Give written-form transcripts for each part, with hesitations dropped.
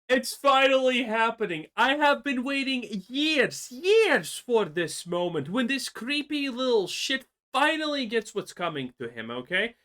It's finally happening. I have been waiting years for this moment when this creepy little shit finally gets what's coming to him, okay?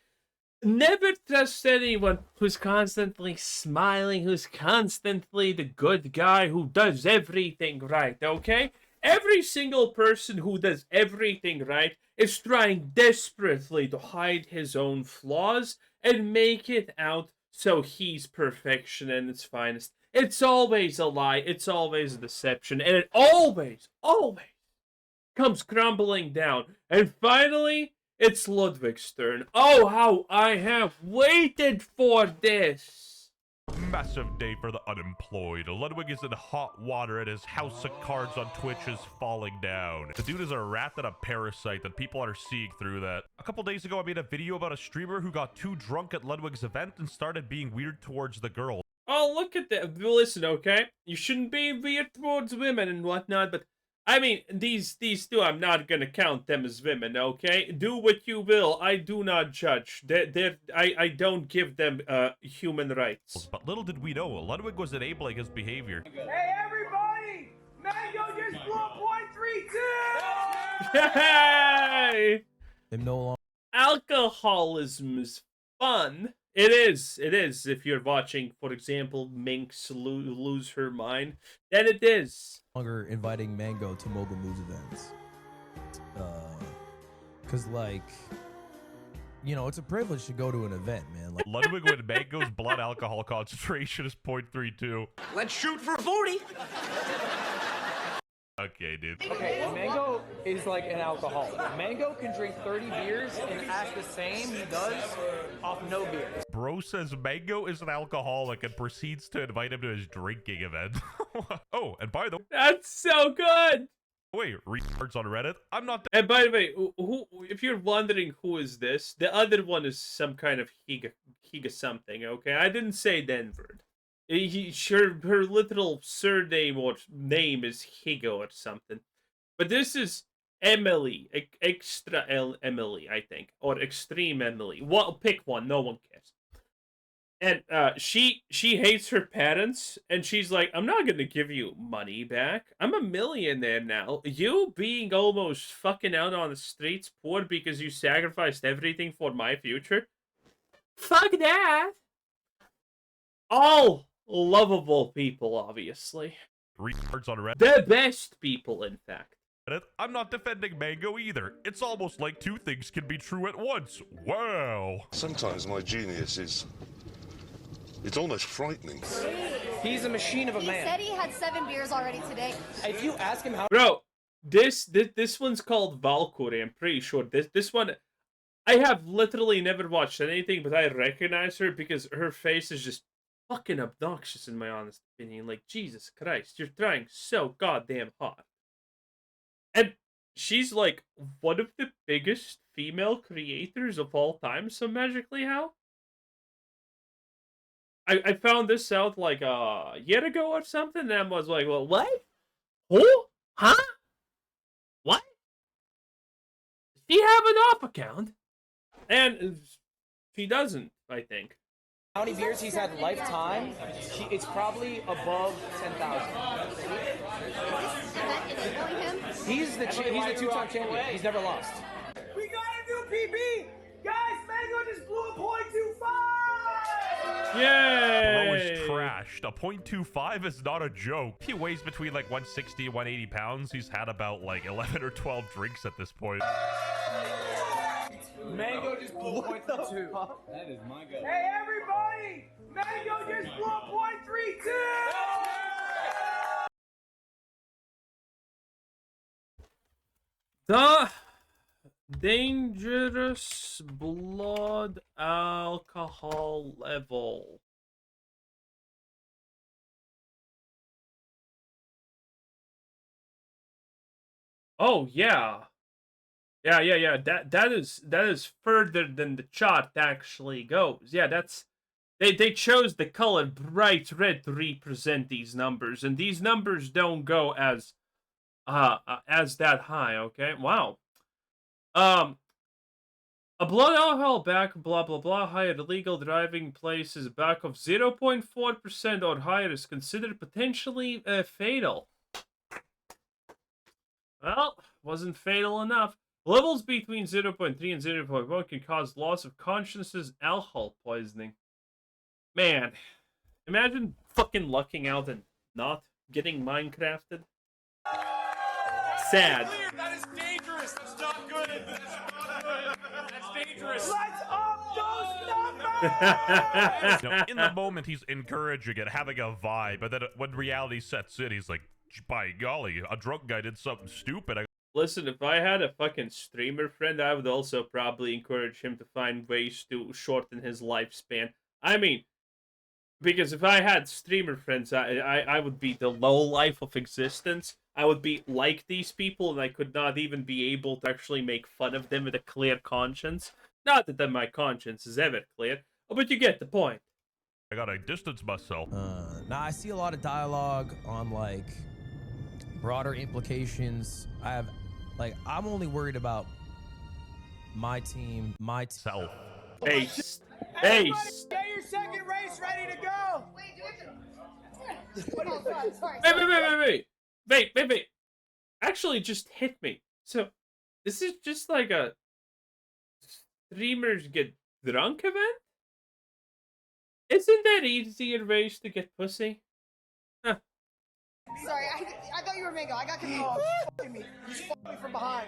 Never trust anyone who's constantly smiling, who's constantly the good guy who does everything right, okay? Every single person who does everything right is trying desperately to hide his own flaws and make it out so he's perfection in its finest. It's always a lie, it's always a deception, and it always comes crumbling down. And finally, it's Ludwig's turn. Oh, how I have waited for this! Massive day for the unemployed. Ludwig is in hot water and his house of cards on Twitch is falling down. The dude is a rat and a parasite that people are seeing through that. A couple days ago, I made a video about a streamer who got too drunk at Ludwig's event and started being weird towards the girl. Oh, look at that. Listen, okay? You shouldn't be weird towards women and whatnot, but I mean, these two, I'm not gonna count them as women, okay? Do what you will. I do not judge. I don't give them human rights. But little did we know, Ludwig was enabling his behavior. Hey, everybody! Mango just blew a .32! Yay! Him no longer. Alcoholism is fun. It is. It is. If you're watching, for example, Minx lose her mind, then it is. Longer inviting Mango to Mobile News events. Cause like, you know, it's a privilege to go to an event, man. Like, Ludwig when Mango's blood alcohol concentration is 0.32. Let's shoot for 40! Okay, dude. Okay, Mango is like an alcoholic. Mango can drink 30 beers and act the same he does off no beers. Bro says Mango is an alcoholic and proceeds to invite him to his drinking event. Oh, and by the That's so good. way, retards on Reddit, I'm not And by the way, who? If you're wondering who is this, the other one is some kind of Higa something. Okay, I didn't say Denver. Her literal surname or name is Higo or something. But this is Emily, extra Emily, I think, or extreme Emily. Well, pick one. No one cares. And she hates her parents, and she's like, "I'm not gonna give you money back. I'm a millionaire now. You being almost fucking out on the streets, poor because you sacrificed everything for my future. Fuck that." All lovable people, obviously. retards on Reddit. The best people, in fact. I'm not defending Mango either. It's almost like two things can be true at once. Wow. Sometimes my genius is... it's almost frightening. He's a machine of a He man. said he had 7 beers already today. If you ask him how Bro, this one's called Valkyrie, I'm pretty sure. This one, I have literally never watched anything, but I recognize her because her face is just fucking obnoxious, in my honest opinion. Like, Jesus Christ, you're trying so goddamn hard. And she's like one of the biggest female creators of all time, so magically how? I found this out like a year ago or something, and I was like, well, what? Who? Huh? What? Does she have an off account? And she doesn't, I think. many beers he's had lifetime, it's probably above 10,000. He's the two-time champion. He's never lost. We got a new PB! Guys, Mango just blew a .25! Bro is Yay! trashed. A .25 is not a joke. He weighs between like 160 and 180 pounds. He's had about like 11 or 12 drinks at this point. Mango just blew a .32. Hey, everybody! Mango just blew a .32! The dangerous blood alcohol level. Oh yeah. Yeah. That is further than the chart actually goes. Yeah, that's they chose the color bright red to represent these numbers, and these numbers don't go as that high, okay? Wow. Um A blood alcohol back, blah blah blah, higher illegal driving places back of 0.4% or higher is considered potentially fatal. Well, wasn't fatal enough. Levels between 0.3 and 0.1 can cause loss of consciousness, alcohol poisoning. Man, imagine fucking lucking out and not getting Minecrafted. Sad. That is dangerous. That's not good. That's not good. That's dangerous. Lights up those numbers! You know, in the moment, he's encouraging it, having a vibe, but then when reality sets in, he's like, by golly, a drunk guy did something stupid. Listen, if I had a fucking streamer friend, I would also probably encourage him to find ways to shorten his lifespan. I mean, because if I had streamer friends, I would be the low life of existence. I would be like these people, and I could not even be able to actually make fun of them with a clear conscience. Not that my conscience is ever clear, but you get the point. I gotta distance myself. Now I see a lot of dialogue on like broader implications. I'm only worried about my team, Self. Hey, Everybody, get your second race ready to go. Wait, do we have to... Oh, sorry. wait. Actually, just hit me. So, this is just like a streamers get drunk event? Isn't that easier ways to get pussy? Huh. Sorry, I thought you were Mango. I got confused. Oh, fucking me. He's fucking me from behind.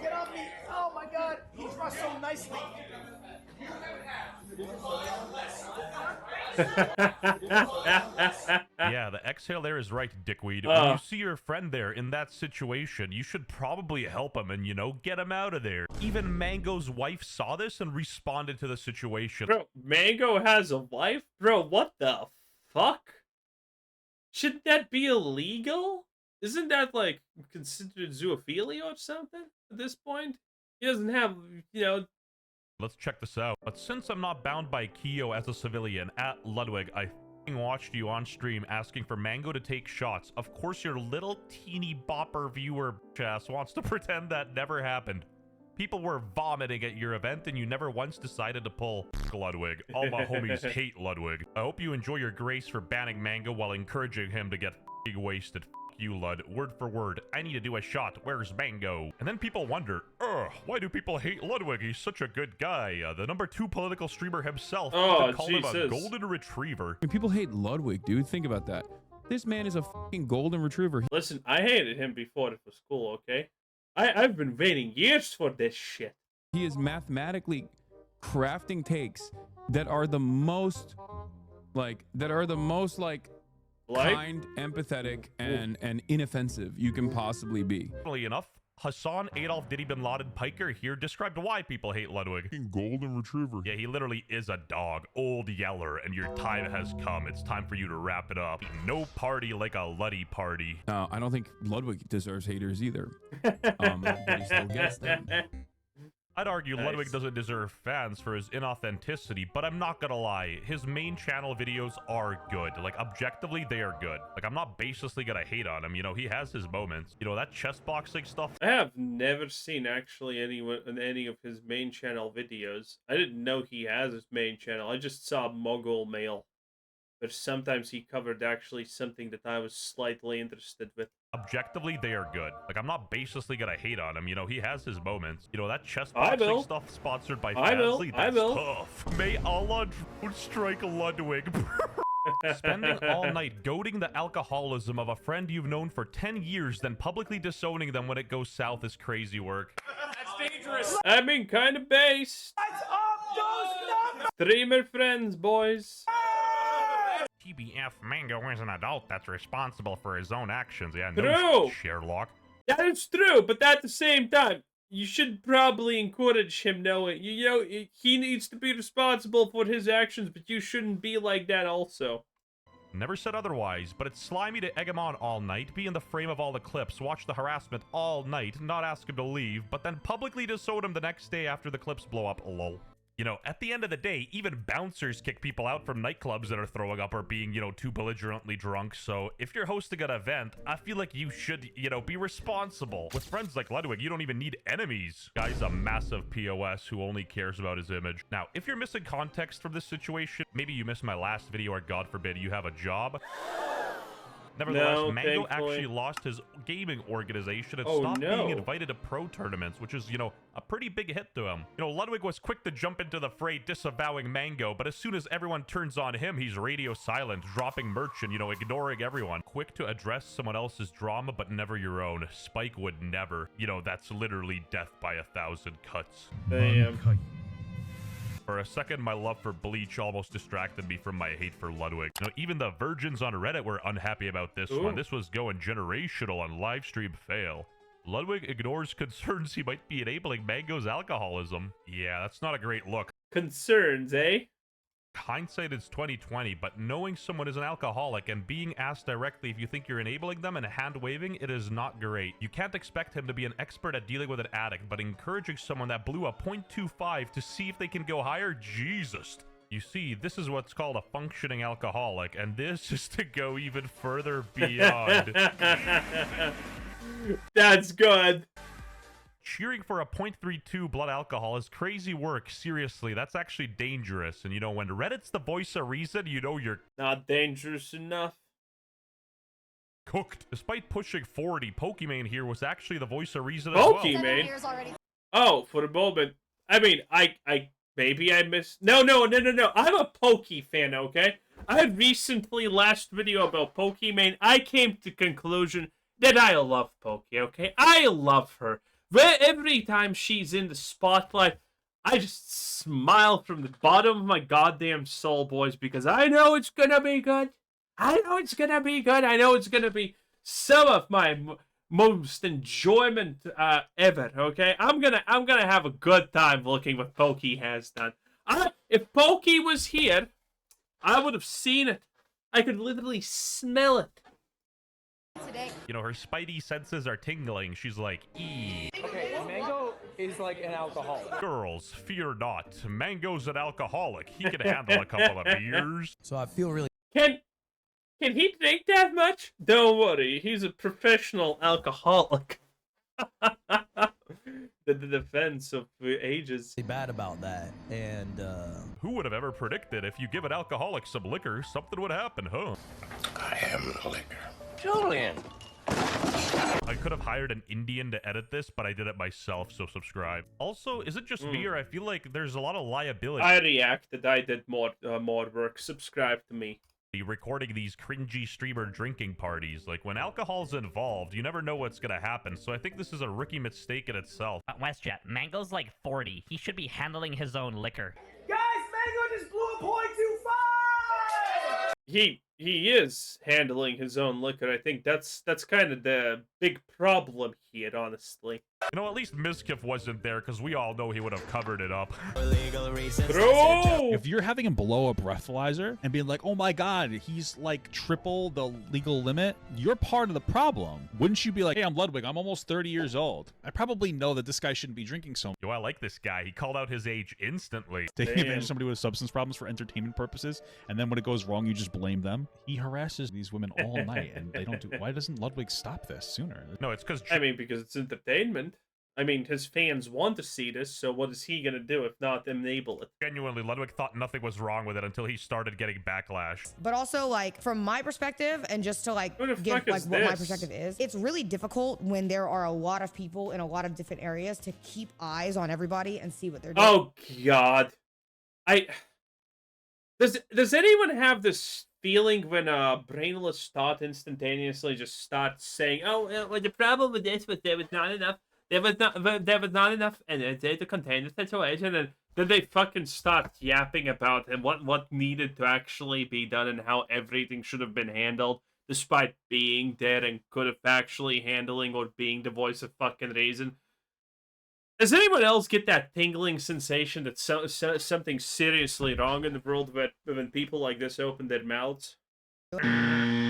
Get off me. Oh my god. He's rushed so nicely. Yeah, the exhale there is right, dickweed. When you see your friend there in that situation, you should probably help him and, you know, get him out of there. Even Mango's wife saw this and responded to the situation. Bro, Mango has a wife? Bro, what the fuck? Shouldn't that be illegal? Isn't that, like, considered zoophilia or something at this point? He doesn't have, you know... Let's check this out. But since I'm not bound by Keo as a civilian, at Ludwig, I f***ing watched you on stream asking for Mango to take shots. Of course your little teeny bopper viewer ass wants to pretend that never happened. People were vomiting at your event and you never once decided to pull Ludwig. All my homies hate Ludwig. I hope you enjoy your grace for banning Mango while encouraging him to get f***ing wasted. F*** you, Lud. Word for word. I need to do a shot. Where's Mango? And then people wonder, why do people hate Ludwig? He's such a good guy. The #2 political streamer himself even called him a golden retriever. When people hate Ludwig, dude, think about that. This man is a fucking golden retriever. Listen, I hated him before it was cool, okay? I've been waiting years for this shit. He is mathematically crafting takes that are the most, kind, empathetic, and inoffensive you can possibly be. Funnily enough, Hassan Adolf Diddy Bin Laden Piker here described why people hate Ludwig. Golden retriever. Yeah, he literally is a dog. Old Yeller, and your time has come. It's time for you to wrap it up. No party like a Luddy party. I don't think Ludwig deserves haters either. But he still gets them. I'd argue Nice. Ludwig doesn't deserve fans for his inauthenticity, but I'm not gonna lie, his main channel videos are good. Like, objectively, they are good. Like, I'm not baselessly gonna hate on him, you know, he has his moments. You know, that chess boxing stuff, I have never seen actually any of his main channel videos. I didn't know he has his main channel. I just saw Mogul Mail. But sometimes he covered actually something that I was slightly interested with. objectively, they are good. Like, I'm not baselessly gonna hate on him, you know, he has his moments. You know, that chess I boxing will. stuff sponsored by I will. Fazly, I that's will. tough. May Allah strike Ludwig. Spending all night goading the alcoholism of a friend you've known for 10 years, then publicly disowning them when it goes south is crazy work. That's dangerous. I mean, kind of based. Lights up those numbers! Streamer friends, boys. TBF, Mango is an adult that's responsible for his own actions. Yeah, no True. Sherlock. That is true, but at the same time, you should probably encourage him knowing, you know, he needs to be responsible for his actions, but you shouldn't be like that also. Never said otherwise, but it's slimy to egg him on all night, be in the frame of all the clips, watch the harassment all night, not ask him to leave, but then publicly disown him the next day after the clips blow up, lol. You know, at the end of the day, even bouncers kick people out from nightclubs that are throwing up or being, you know, too belligerently drunk. So if you're hosting an event, I feel like you should, you know, be responsible. With friends like Ludwig, you don't even need enemies. Guy's a massive POS who only cares about his image. Now, if you're missing context from this situation, maybe you missed my last video or God forbid you have a job. Nevertheless, No, Mango thankfully. actually lost his gaming organization and Oh, stopped no. being invited to pro tournaments, which is, you know, a pretty big hit to him. You know, Ludwig was quick to jump into the fray disavowing Mango, but as soon as everyone turns on him, he's radio silent, dropping merch and, you know, ignoring everyone. Quick to address someone else's drama, but never your own. Spike would never. You know, that's literally death by 1,000 cuts. Damn. For a second, my love for Bleach almost distracted me from my hate for Ludwig. You know, even the virgins on Reddit were unhappy about this one. This was going generational on livestream fail. Ludwig ignores concerns he might be enabling Mango's alcoholism. Yeah, that's not a great look. Concerns, eh? Hindsight is 20/20, but knowing someone is an alcoholic and being asked directly if you think you're enabling them and hand-waving, it is not great. You can't expect him to be an expert at dealing with an addict, but encouraging someone that blew a .25 to see if they can go higher? Jesus. You see, this is what's called a functioning alcoholic, and this is to go even further beyond. That's good. Cheering for a .32 blood alcohol is crazy work. Seriously, that's actually dangerous. And you know, when Reddit's the voice of reason, you know you're Not dangerous enough. cooked. Despite pushing 40, Pokimane here was actually the voice of reason as well. Pokimane? Oh, for the moment. I mean, maybe I missed. No. I'm a Poke fan, okay? I recently, last video about Pokimane, I came to conclusion that I love Poke, okay? I love her. Every time she's in the spotlight, I just smile from the bottom of my goddamn soul, boys, because I know it's gonna be good. I know it's gonna be good. I know it's gonna be some of my most enjoyment ever, okay? I'm gonna have a good time looking what Pokey has done. If Pokey was here, I would have seen it. I could literally smell it. Today. You know, her spidey senses are tingling. She's like, ee. Okay, Mango is like an alcoholic. Girls, fear not. Mango's an alcoholic. He can handle a couple of beers. So I feel really Can he drink that much? Don't worry, he's a professional alcoholic. the defense of ages. bad about that. And Who would have ever predicted if you give an alcoholic some liquor, something would happen, huh? I am the liquor. Julian. I could have hired an Indian to edit this, but I did it myself, so subscribe. Also, is it just me, or I feel like there's a lot of liability I reacted. I did more work. Subscribe to me. recording these cringy streamer drinking parties? Like, when alcohol's involved, you never know what's gonna happen, so I think this is a rookie mistake in itself. WestJet, Mango's like 40. He should be handling his own liquor. Guys, Mango just blew a .25! He is handling his own liquor. I think that's kind of the big problem here, honestly. You know, at least Mizkif wasn't there, because we all know he would have covered it up. Bro! If you're having him blow a breathalyzer and being like, oh my god, he's like triple the legal limit, you're part of the problem. Wouldn't you be like, hey, I'm Ludwig, I'm almost 30 years old. I probably know that this guy shouldn't be drinking so much. Yo, I like this guy. He called out his age instantly. Taking advantage of somebody with substance problems for entertainment purposes, and then when it goes wrong, you just blame them. He harasses these women all night, and they don't do. Why doesn't Ludwig stop this sooner? No, it's because I mean, because it's entertainment. I mean, his fans want to see this, so what is he gonna do if not enable it? genuinely, Ludwig thought nothing was wrong with it until he started getting backlash. But also, like, from my perspective, and just to like Who the give fuck like is what my this? perspective is, it's really difficult when there are a lot of people in a lot of different areas to keep eyes on everybody and see what they're doing. Oh God, does anyone have this feeling when a brainless thought instantaneously just starts saying, "Oh, well, the problem with this was there was not enough. There was not enough energy to contain the situation," and then they fucking start yapping about what needed to actually be done and how everything should have been handled, despite being there and could have actually handling or being the voice of fucking reason. Does anyone else get that tingling sensation that something's seriously wrong in the world when people like this open their mouths?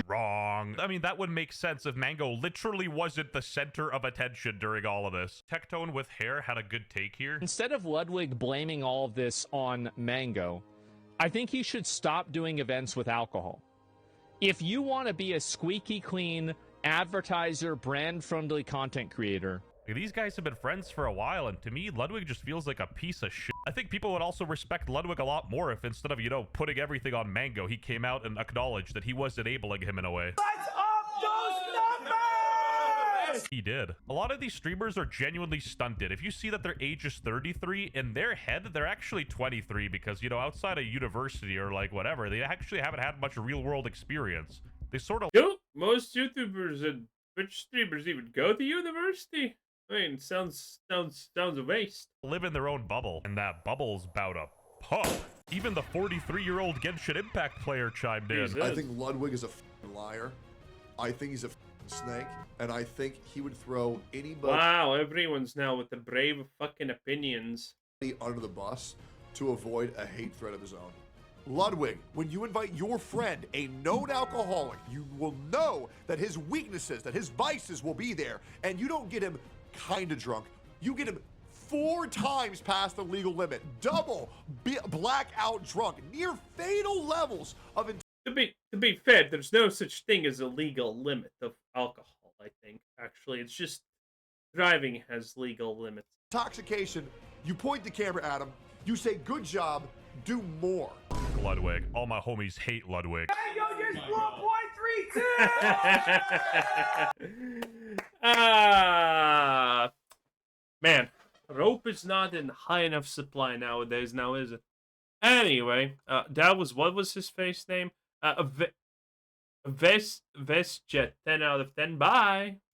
Wrong. I mean, that would make sense if Mango literally wasn't the center of attention during all of this. Tectone with hair had a good take here. Instead of Ludwig blaming all of this on Mango, I think he should stop doing events with alcohol. If you want to be a squeaky clean advertiser, brand-friendly content creator, these guys have been friends for a while, and to me, Ludwig just feels like a piece of shit. I think people would also respect Ludwig a lot more if instead of, you know, putting everything on Mango, he came out and acknowledged that he was enabling him in a way. Let's up those numbers! He did. A lot of these streamers are genuinely stunted. If you see that their age is 33, in their head, they're actually 23 because, you know, outside of university or like whatever, they actually haven't had much real-world experience. They sort of... Yo, most YouTubers and Twitch streamers even go to university. I mean, sounds a waste. Live in their own bubble, and that bubble's about to pop. Even the 43-year-old Genshin Impact player chimed in. I think Ludwig is a liar. I think he's a snake, and I think he would throw anybody. Wow, everyone's now with the brave fucking opinions under the bus to avoid a hate threat of his own. Ludwig, when you invite your friend, a known alcoholic, you will know that his weaknesses, that his vices will be there, and you don't get him kind of drunk. You get him 4 times past the legal limit, double blackout drunk, near fatal levels of. To be fair, there's no such thing as a legal limit of alcohol. I think actually, it's just driving has legal limits. Intoxication. You point the camera at him. You say, "Good job. Do more." Ludwig. All my homies hate Ludwig. Hey, yo, just 1.32! Man, rope is not in high enough supply nowadays, now is it? Anyway, that was, what was his face name? Vestjet, 10 out of 10, bye!